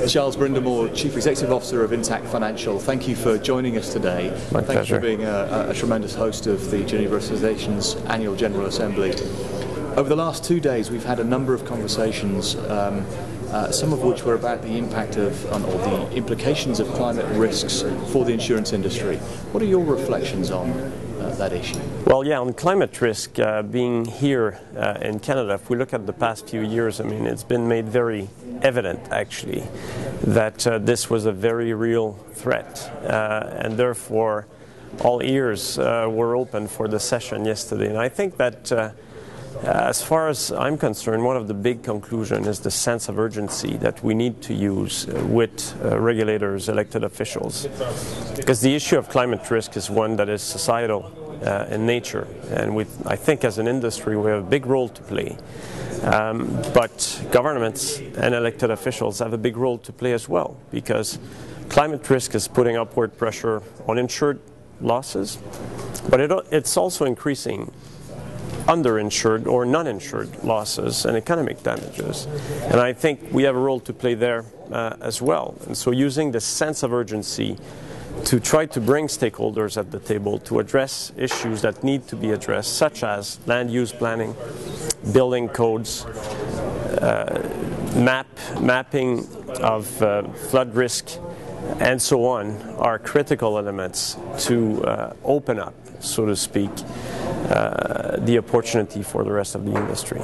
Charles Brindamour, Chief Executive Officer of Intact Financial, thank you for joining us today. My Thank pleasure. you for being a tremendous host of the Geneva Association's annual General Assembly. Over the last 2 days we've had a number of conversations, some of which were about the impact of, or the implications of climate risks for the insurance industry. What are your reflections on that issue? Well, yeah, on climate risk, being here in Canada, if we look at the past few years, I mean, it's been made very evident, actually, that this was a very real threat, and therefore all ears were open for the session yesterday. And I think that as far as I'm concerned, one of the big conclusions is the sense of urgency that we need to use with regulators, elected officials, because the issue of climate risk is one that is societal in nature, and I think as an industry we have a big role to play, but governments and elected officials have a big role to play as well, because climate risk is putting upward pressure on insured losses, but it's also increasing underinsured or non-insured losses and economic damages. And I think we have a role to play there as well. And so using the sense of urgency to try to bring stakeholders at the table to address issues that need to be addressed, such as land use planning, building codes, mapping of flood risk, and so on, are critical elements to open up, so to speak, the opportunity for the rest of the industry.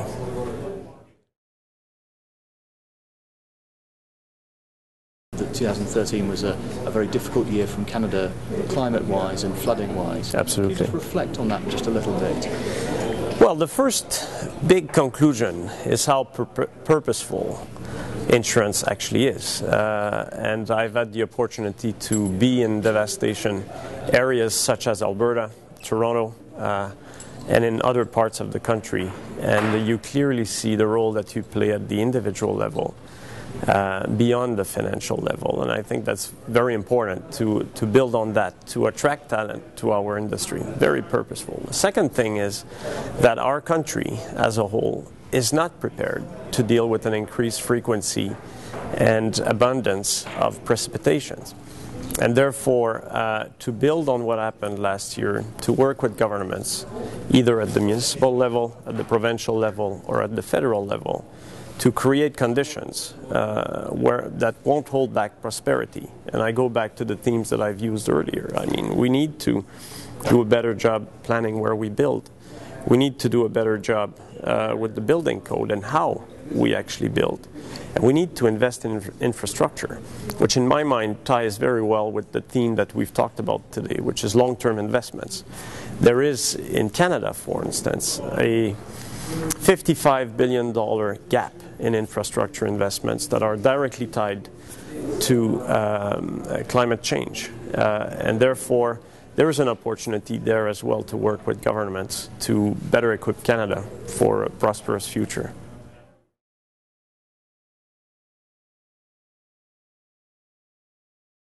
2013 was a very difficult year from Canada, climate-wise and flooding-wise. Absolutely. Can you just reflect on that just a little bit? Well, the first big conclusion is how purposeful insurance actually is. And I've had the opportunity to be in devastation areas such as Alberta, Toronto, and in other parts of the country. And you clearly see the role that you play at the individual level, beyond the financial level. And I think that's very important to build on that, to attract talent to our industry. Very purposeful. The second thing is that our country as a whole is not prepared to deal with an increased frequency and abundance of precipitations. And therefore, to build on what happened last year, to work with governments, either at the municipal level, at the provincial level, or at the federal level, to create conditions that won't hold back prosperity. And I go back to the themes that I've used earlier. I mean, we need to do a better job planning where we build. We need to do a better job with the building code and how we actually build. And we need to invest in infrastructure, which in my mind ties very well with the theme that we've talked about today, which is long-term investments. There is, in Canada, for instance, a $55 billion gap in infrastructure investments that are directly tied to climate change. And therefore, there is an opportunity there as well to work with governments to better equip Canada for a prosperous future.